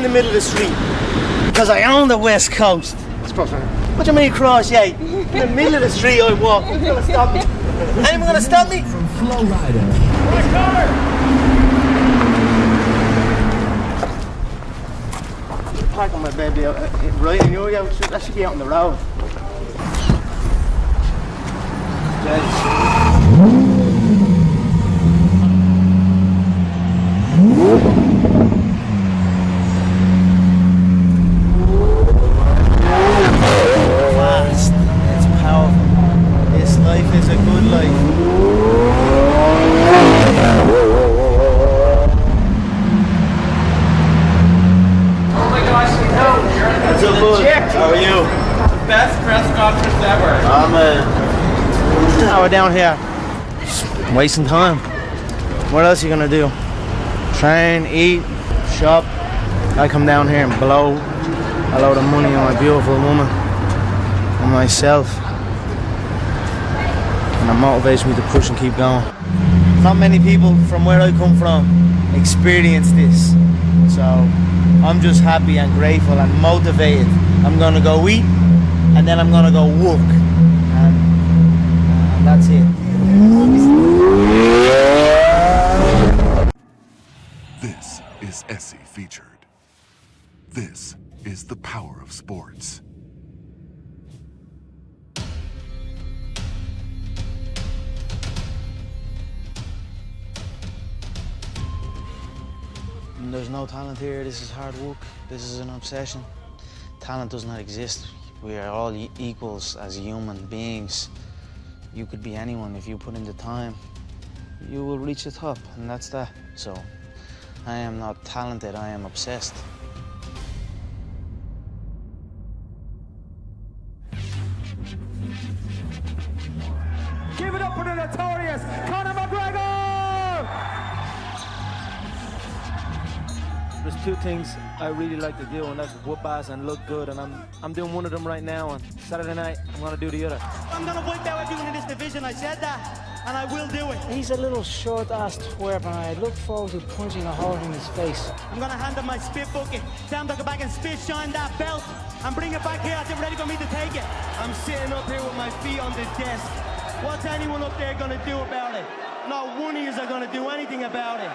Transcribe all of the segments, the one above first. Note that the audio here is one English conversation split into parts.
the middle of the street. Because I own the West Coast. What do you mean cross, yeah? In the middle of the street I walk. Who's gonna stop me? Anyone gonna stop me? From Flow Rider. Right, Conor! Parking my baby out right in your house. That should be out on the road. Fast. It's powerful. This life is a good life. What's up, bud? How are you? The best press conference ever. Now we're down here. Just wasting time. What else are you gonna do? Train, eat, shop. I come down here and blow a load of money on my beautiful woman and myself. And it motivates me to push and keep going. Not many people from where I come from experience this. So I'm just happy and grateful and motivated. I'm gonna go eat and then I'm gonna go walk. And that's it. This is Essie Featured. This is the power of sports. There's no talent here. This is hard work. This is an obsession. Talent does not exist. We are all equals as human beings. You could be anyone. If you put in the time, you will reach the top, and that's that. So I am not talented, I am obsessed. Give it up for the notorious Conor McGregor! There's two things I really like to do, and that's whoop ass and look good, and I'm doing one of them right now, and Saturday night I'm gonna do the other. I'm gonna wipe out everyone in this division, I said that, and I will do it. He's a little short-ass twerp, and I look forward to punching a hole in his face. I'm gonna hand him my spit bucket, tell him to go back and spit shine that belt, and bring it back here, they're ready for me to take it. I'm sitting up here with my feet on the desk. What's anyone up there gonna do about it? Not one of you are gonna do anything about it.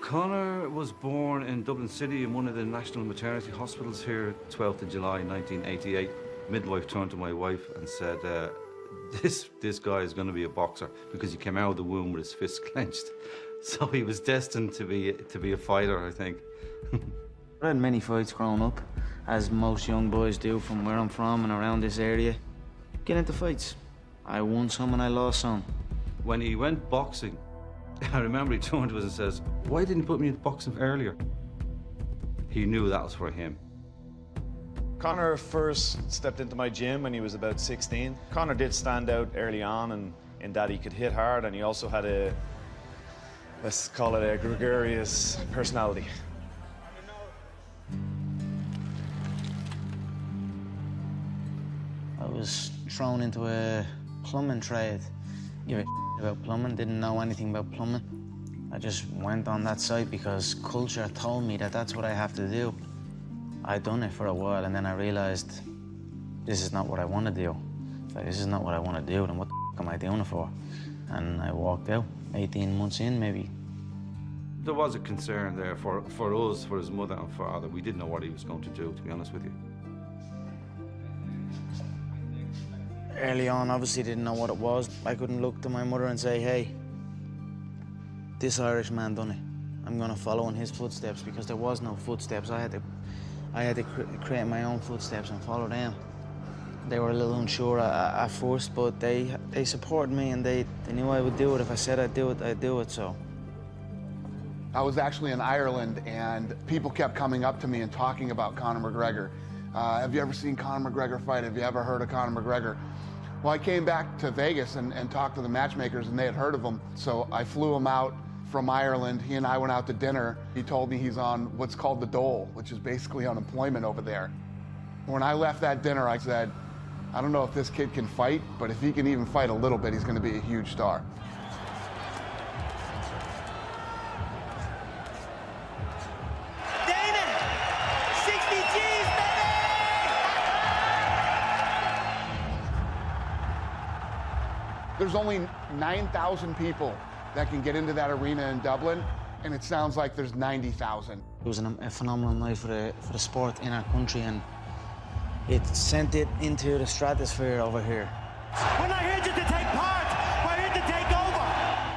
Conor was born in Dublin City in one of the national maternity hospitals here, 12th of July 1988. Midwife turned to my wife and said, this guy is going to be a boxer, because he came out of the womb with his fists clenched. So he was destined to be a fighter, I think. I had many fights growing up, as most young boys do from where I'm from and around this area. Get into fights. I won some and I lost some. When he went boxing, I remember he turned to us and says, "Why didn't you put me in boxing earlier?" He knew that was for him. Conor first stepped into my gym when he was about 16. Conor did stand out early on in that he could hit hard, and he also had a, let's call it a gregarious personality. I was thrown into a plumbing trade. Knew about plumbing, didn't know anything about plumbing. I just went on that site because culture told me that that's what I have to do. I'd done it for a while, and then I realized this is not what I want to do. It's like, this is not what I want to do, then what the f am I doing it for? And I walked out, 18 months in maybe. There was a concern there for us, for his mother and father. We didn't know what he was going to do, to be honest with you. Early on, obviously didn't know what it was. I couldn't look to my mother and say, hey, this Irish man done it. I'm gonna follow in his footsteps, because there was no footsteps. I had to create my own footsteps and follow them. They were a little unsure at first, but they supported me, and they knew I would do it. If I said I'd do it, so. I was actually in Ireland, and people kept coming up to me and talking about Conor McGregor. Have you ever seen Conor McGregor fight? Have you ever heard of Conor McGregor? Well, I came back to Vegas and talked to the matchmakers, and they had heard of him. So I flew him out from Ireland. He and I went out to dinner. He told me he's on what's called the dole, which is basically unemployment over there. When I left that dinner, I said, I don't know if this kid can fight, but if he can even fight a little bit, he's going to be a huge star. There's only 9,000 people that can get into that arena in Dublin, and it sounds like there's 90,000. It was a phenomenal night for the sport in our country, and it sent it into the stratosphere over here. We're not here just to take part, we're here to take over.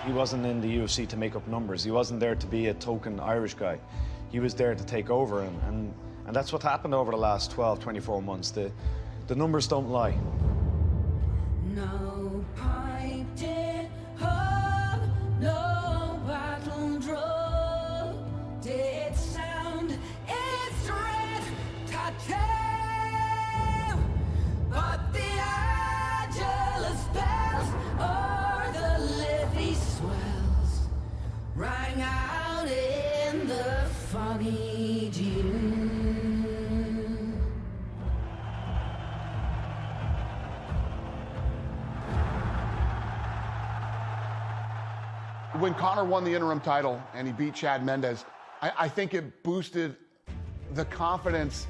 He wasn't in the UFC to make up numbers. He wasn't there to be a token Irish guy. He was there to take over, and that's what happened over the last 12, 24 months. The numbers don't lie. No pipe did hold, no battle drove, did sound its threat to tell, but the Angelus bells or the levee swells rang out in the foggy June. When Conor won the interim title and he beat Chad Mendes, I think it boosted the confidence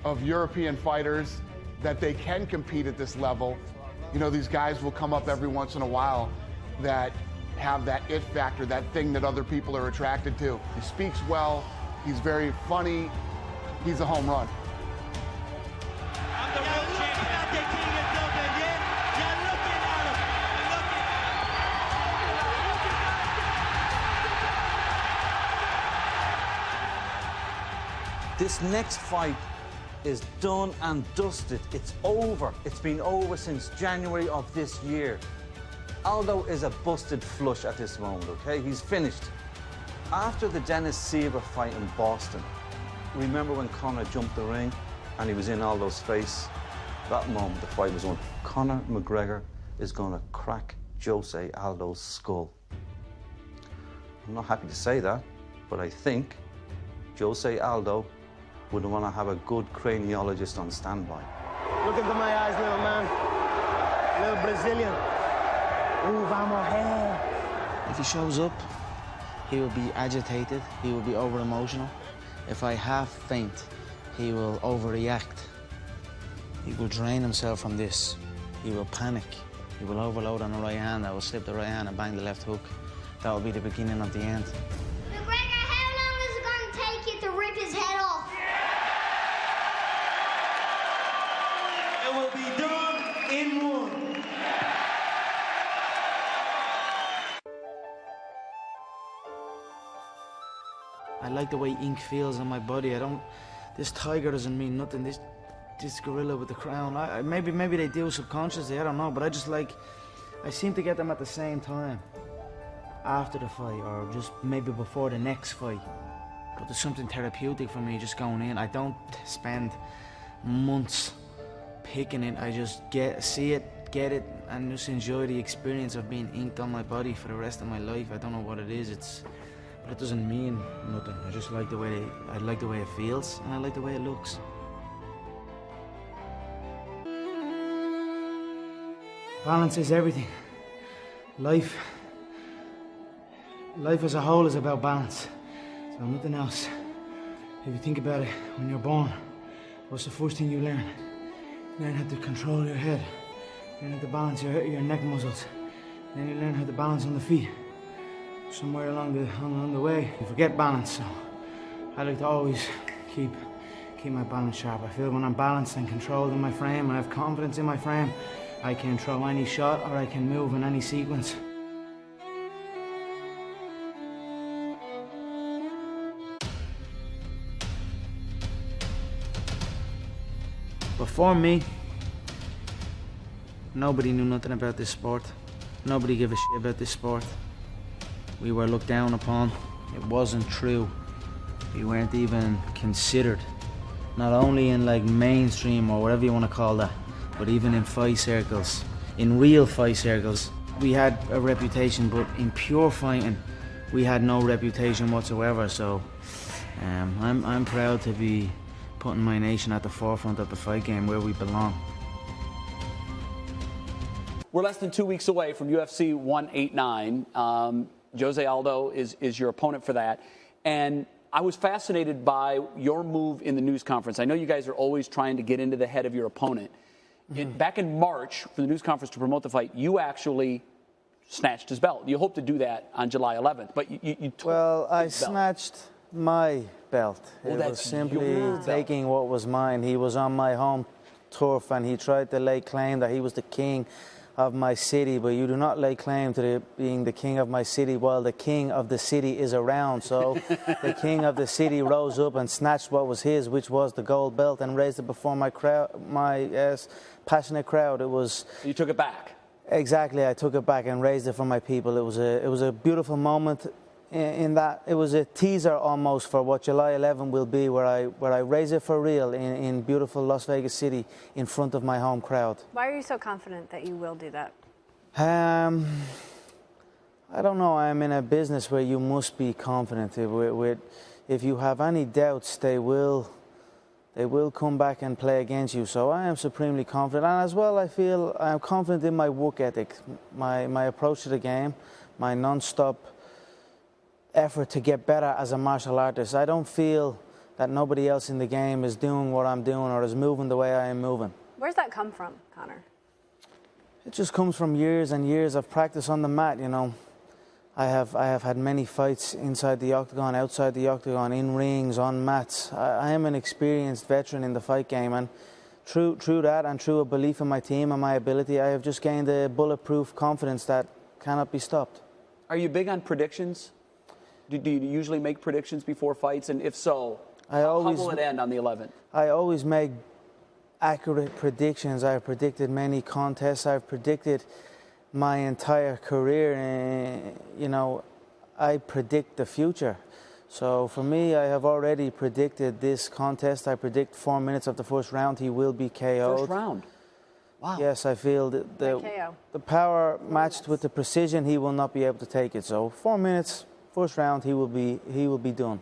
of European fighters that they can compete at this level. You know, these guys will come up every once in a while that have that it factor, that thing that other people are attracted to. He speaks well, he's very funny, he's a home run. I'm the real champion. At the King of Dublin, yeah? You're looking at him. This next fight is done and dusted. It's over. It's been over since January of this year. Aldo is a busted flush at this moment, okay? He's finished. After the Dennis Siver fight in Boston, remember when Conor jumped the ring and he was in Aldo's face? That moment, the fight was won. Conor McGregor is going to crack Jose Aldo's skull. I'm not happy to say that, but I think Jose Aldo would want to have a good craniologist on standby. Look into my eyes, little man. Little Brazilian. Ooh, vamos, hey. If he shows up, he will be agitated, he will be over-emotional. If I half faint, he will overreact. He will drain himself from this. He will panic. He will overload on the right hand. I will slip the right hand and bang the left hook. That will be the beginning of the end. McGregor, how long is it going to take you to rip his head off? It will be done in one. I like the way ink feels on my body. This tiger doesn't mean nothing. This gorilla with the crown. Maybe they do subconsciously, I don't know, but I seem to get them at the same time. After the fight, or just maybe before the next fight. But there's something therapeutic for me just going in. I don't spend months picking it. I just see it, get it, and just enjoy the experience of being inked on my body for the rest of my life. I don't know what it is. But it doesn't mean nothing. I just like the way I like the way it feels, and I like the way it looks. Balance is everything. Life as a whole is about balance. It's about nothing else. If you think about it, when you're born, what's the first thing you learn? You learn how to control your head. You learn how to balance your neck muscles. Then you learn how to balance on the feet. Somewhere along the way, you forget balance. So I like to always keep my balance sharp. I feel when I'm balanced and controlled in my frame, and I have confidence in my frame, I can throw any shot or I can move in any sequence. Before me, nobody knew nothing about this sport. Nobody gave a shit about this sport. We were looked down upon. It wasn't true. We weren't even considered. Not only in mainstream or whatever you want to call that, but even in fight circles, in real fight circles. We had a reputation, but in pure fighting, we had no reputation whatsoever. So I'm proud to be putting my nation at the forefront of the fight game where we belong. We're less than 2 weeks away from UFC 189. Jose Aldo is your opponent for that. And I was fascinated by your move in the news conference. I know you guys are always trying to get into the head of your opponent. Back in March, for the news conference to promote the fight, you actually snatched his belt. You hope to do that on July 11th, but you took Well, I his belt. snatched my belt. Oh, It was that's simply your belt. taking what was mine. He was on my home turf and he tried to lay claim that he was the king of my city, but you do not lay claim to being the king of my city while the king of the city is around. So the king of the city rose up and snatched what was his, which was the gold belt, and raised it before my crowd, my passionate crowd. It was. You took it back. Exactly, I took it back and raised it for my people. It was a beautiful moment. In that it was a teaser almost for what July 11 will be, where I raise it for real in beautiful Las Vegas City in front of my home crowd. Why are you so confident that you will do that? I don't know. I'm in a business where you must be confident. If you have any doubts, they will come back and play against you. So I am supremely confident, and as well, I feel I'm confident in my work ethic, my approach to the game, my non-stop effort to get better as a martial artist. I don't feel that nobody else in the game is doing what I'm doing or is moving the way I am moving. Where's that come from, Conor? It just comes from years and years of practice on the mat, you know. I have had many fights inside the octagon, outside the octagon, in rings, on mats. I am an experienced veteran in the fight game, and through that and through a belief in my team and my ability, I have just gained a bulletproof confidence that cannot be stopped. Are you big on predictions? Do you usually make predictions before fights? And if so, how will it end on the 11th? I always make accurate predictions. I've predicted many contests. I've predicted my entire career. And, you know, I predict the future. So for me, I have already predicted this contest. I predict 4 minutes of the first round, he will be KO'd. First round? Wow. Yes, I feel that the power matched with the precision, he will not be able to take it. So 4 minutes. First round, he will be done.